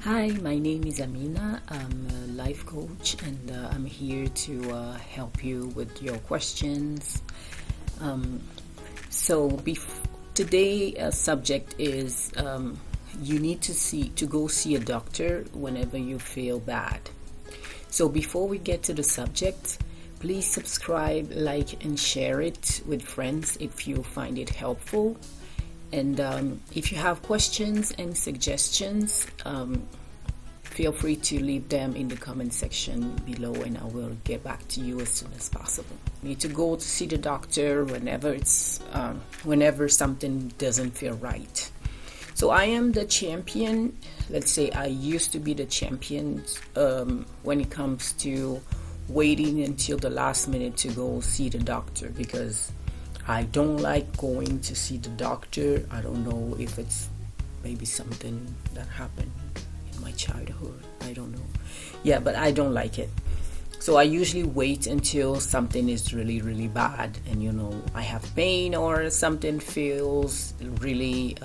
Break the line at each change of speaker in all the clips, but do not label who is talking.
Hi, my name is Amina. I'm a life coach and I'm here to help you with your questions. Um, Today subject is you need to go see a doctor whenever you feel bad. So before we get to the subject, please subscribe, like, and share it with friends if you find it helpful. And if you have questions and suggestions, feel free to leave them in the comment section below and I will get back to you as soon as possible. You need to go to see the doctor whenever something doesn't feel right. So I am the champion. Let's say I used to be the champion when it comes to waiting until the last minute to go see the doctor, because I don't like going to see the doctor. I don't know if it's maybe something that happened in my childhood. I don't know. Yeah, but I don't like it. So I usually wait until something is really, really bad and, I have pain or something feels really,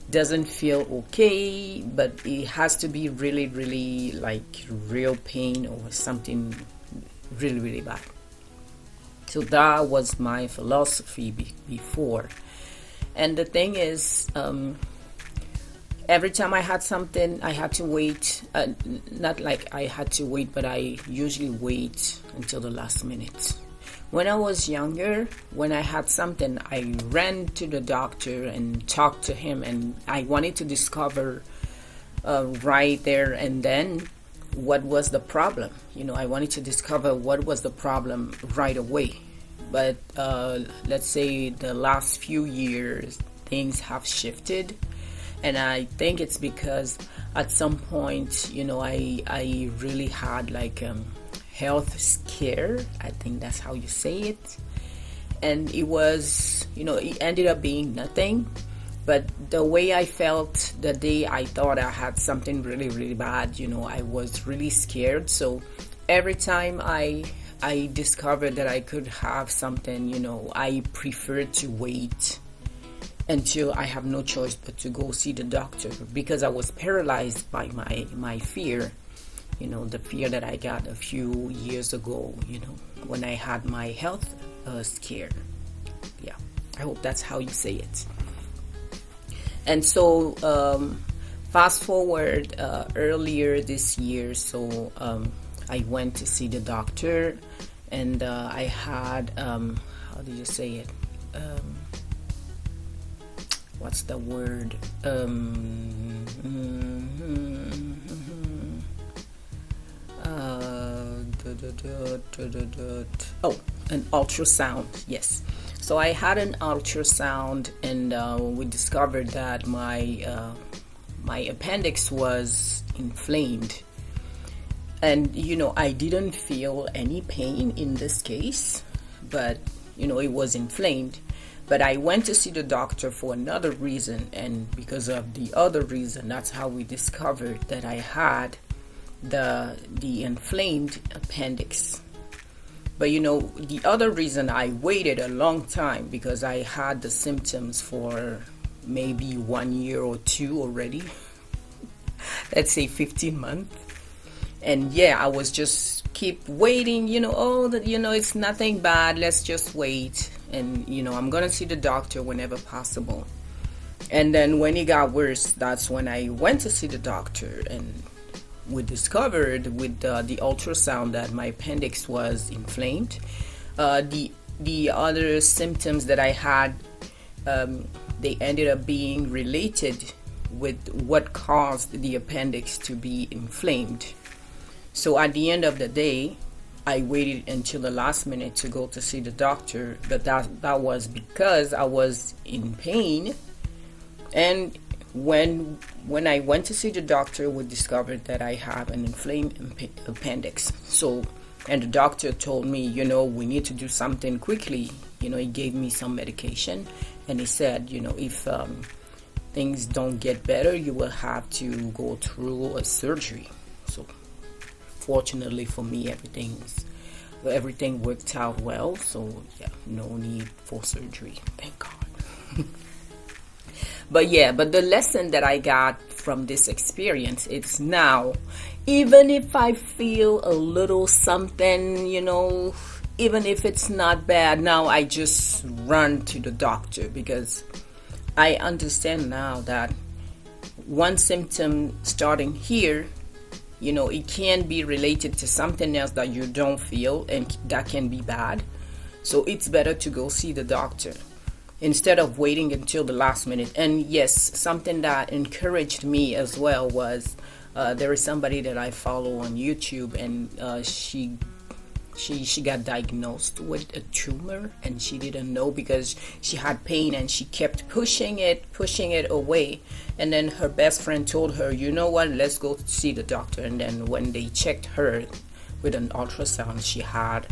doesn't feel okay, but it has to be really, really like real pain or something really, really bad. So that was my philosophy before. And the thing is, every time I had something, I had to wait. Not like I had to wait, but I usually wait until the last minute. When I was younger, when I had something, I ran to the doctor and talked to him, and I wanted to discover right there and then what was the problem. I wanted to discover what was the problem right away. But let's say the last few years, things have shifted. And I think it's because at some point, I really had like health scare. I think that's how you say it. And it was, it ended up being nothing. But the way I felt the day I thought I had something really, really bad, I was really scared. So every time I discovered that I could have something, I preferred to wait until I have no choice but to go see the doctor, because I was paralyzed by my fear, the fear that I got a few years ago, when I had my health scare. Yeah, I hope that's how you say it. And so fast forward earlier this year, so I went to see the doctor, and I had, how do you say it? What's the word? Oh, an ultrasound. Yes. So I had an ultrasound, and we discovered that my appendix was inflamed. And I didn't feel any pain in this case, but it was inflamed. But I went to see the doctor for another reason, and because of the other reason, that's how we discovered that I had the inflamed appendix. But the other reason, I waited a long time because I had the symptoms for maybe 1 year or two already. Let's say 15 months. And yeah, I was just keep waiting, it's nothing bad, let's just wait. And I'm gonna see the doctor whenever possible. And then when it got worse, that's when I went to see the doctor, and we discovered with the ultrasound that my appendix was inflamed. The other symptoms that I had, they ended up being related with what caused the appendix to be inflamed. So at the end of the day, I waited until the last minute to go to see the doctor, but that was because I was in pain. And when I went to see the doctor, we discovered that I have an inflamed appendix. So, and the doctor told me, we need to do something quickly. He gave me some medication, and he said, if things don't get better, you will have to go through a surgery. So fortunately for me, everything worked out well, so yeah, no need for surgery, thank God. But the lesson that I got from this experience. It's now, even if I feel a little something, even if it's not bad, now I just run to the doctor, because I understand now that one symptom starting here, it can be related to something else that you don't feel, and that can be bad. So it's better to go see the doctor instead of waiting until the last minute. And yes, something that encouraged me as well was there is somebody that I follow on YouTube, and she got diagnosed with a tumor, and she didn't know because she had pain, and she kept pushing it away. And then her best friend told her, you know what, let's go see the doctor. And then when they checked her with an ultrasound, she had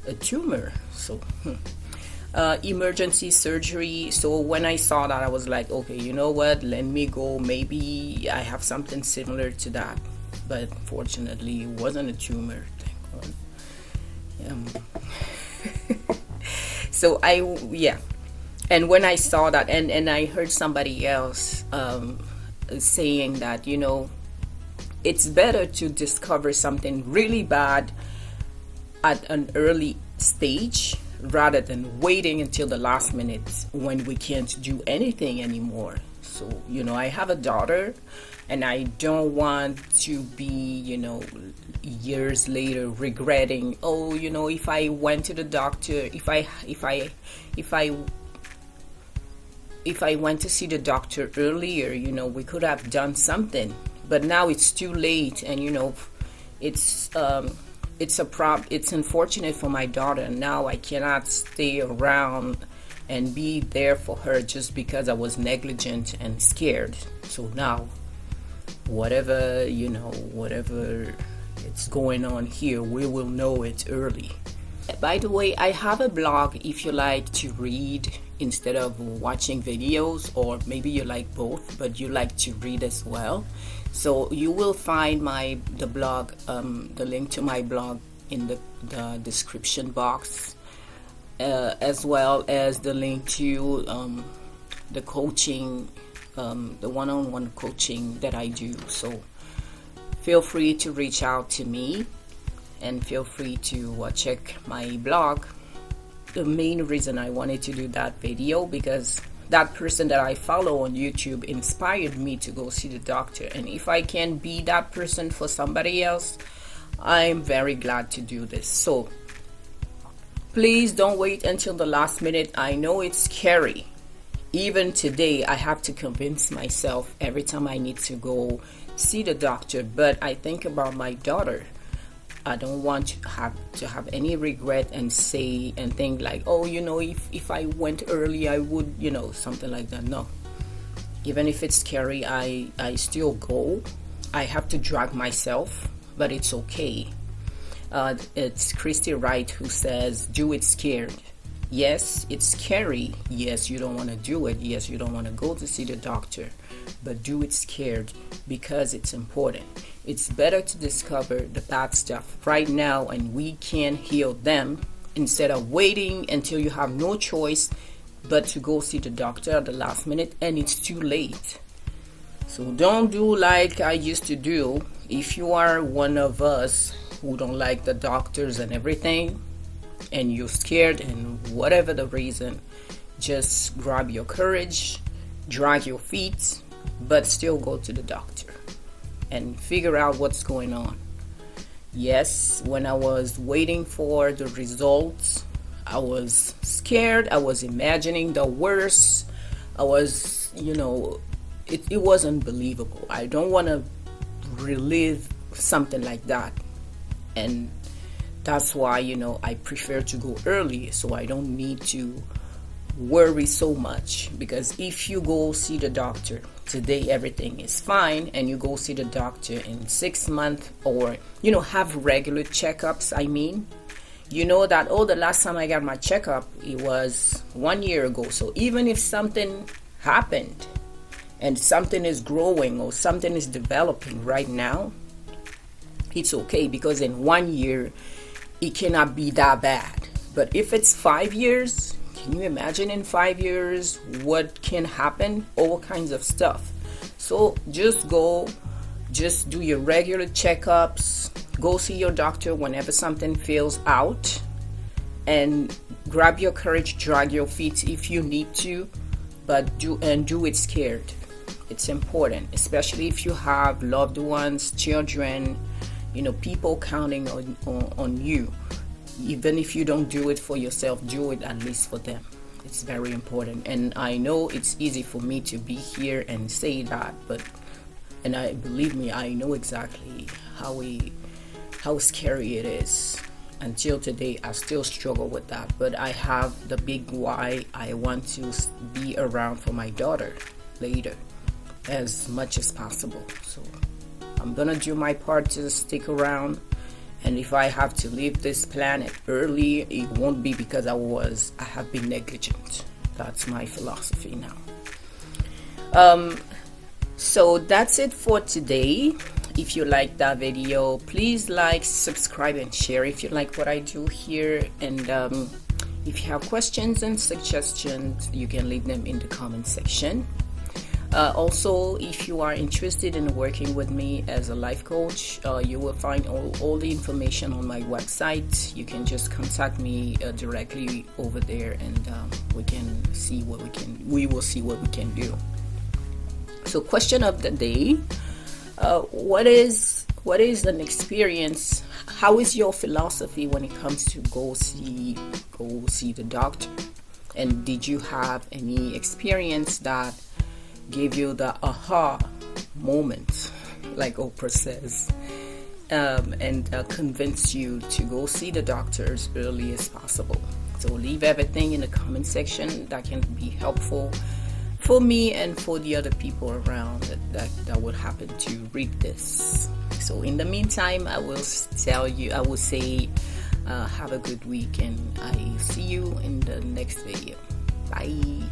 a tumor. So emergency surgery. So when I saw that, I was like, okay, you know what, let me go, maybe I have something similar to that. But fortunately, it wasn't a tumor, thank God. So and when I saw that, and I heard somebody else saying that, it's better to discover something really bad at an early stage rather than waiting until the last minute when we can't do anything anymore. So, I have a daughter, and I don't want to be, years later regretting, if I went to the doctor, if I went to see the doctor earlier, we could have done something. But now it's too late, and it's unfortunate for my daughter. Now I cannot stay around and be there for her just because I was negligent and scared. So now, whatever it's going on here, we will know it early. By the way, I have a blog if you like to read instead of watching videos, or maybe you like both but you like to read as well. So you will find the blog, the link to my blog in the description box, as well as the link to the coaching, the one-on-one coaching that I do. So feel free to reach out to me, and feel free to check my blog. The main reason I wanted to do that video, because that person that I follow on YouTube inspired me to go see the doctor. And if I can be that person for somebody else, I'm very glad to do this. So please don't wait until the last minute. I know it's scary. Even today, I have to convince myself every time I need to go see the doctor. But I think about my daughter. I don't want to have any regret and say and think like, if I went early, I would, something like that. No. Even if it's scary, I still go. I have to drag myself, but it's okay. It's Christy Wright who says, do it scared. Yes, it's scary. Yes, you don't want to do it. Yes, you don't want to go to see the doctor, but do it scared because it's important. It's better to discover the bad stuff right now, and we can heal them instead of waiting until you have no choice but to go see the doctor at the last minute and it's too late. So don't do like I used to do. If you are one of us who don't like the doctors and everything, and you're scared, and whatever the reason, just grab your courage, drag your feet, but still go to the doctor and figure out what's going on. Yes, when I was waiting for the results, I was scared. I was imagining the worst. I was, it was unbelievable. I don't want to relive something like that. And that's why, I prefer to go early, so I don't need to worry so much. Because if you go see the doctor today, everything is fine, and you go see the doctor in 6 months, or have regular checkups, that the last time I got my checkup, it was 1 year ago. So even if something happened and something is growing or something is developing right now, it's okay, because in 1 year it cannot be that bad. But if it's 5 years, can you imagine in 5 years what can happen? All kinds of stuff. So just do your regular checkups, go see your doctor whenever something feels out, and grab your courage, drag your feet if you need to, but do it scared. It's important, especially if you have loved ones, children, people counting on you. Even if you don't do it for yourself, do it at least for them. It's very important. And I know it's easy for me to be here and say that, believe me, I know exactly how scary it is. Until today, I still struggle with that, but I have the big why. I want to be around for my daughter later as much as possible. So I'm gonna do my part to stick around, and if I have to leave this planet early, it won't be because I have been negligent. That's my philosophy now. So that's it for today. If you like that video, please like, subscribe, and share if you like what I do here. And if you have questions and suggestions, you can leave them in the comment section. Also, if you are interested in working with me as a life coach, you will find all the information on my website. You can just contact me directly over there, and we will see what we can do. So, question of the day: what is an experience? How is your philosophy when it comes to go see the doctor? And did you have any experience that gave you the aha moment, like Oprah says, and convince you to go see the doctor as early as possible? So leave everything in the comment section. That can be helpful for me and for the other people around that would happen to read this. So in the meantime, I will say have a good week, and I see you in the next video. Bye.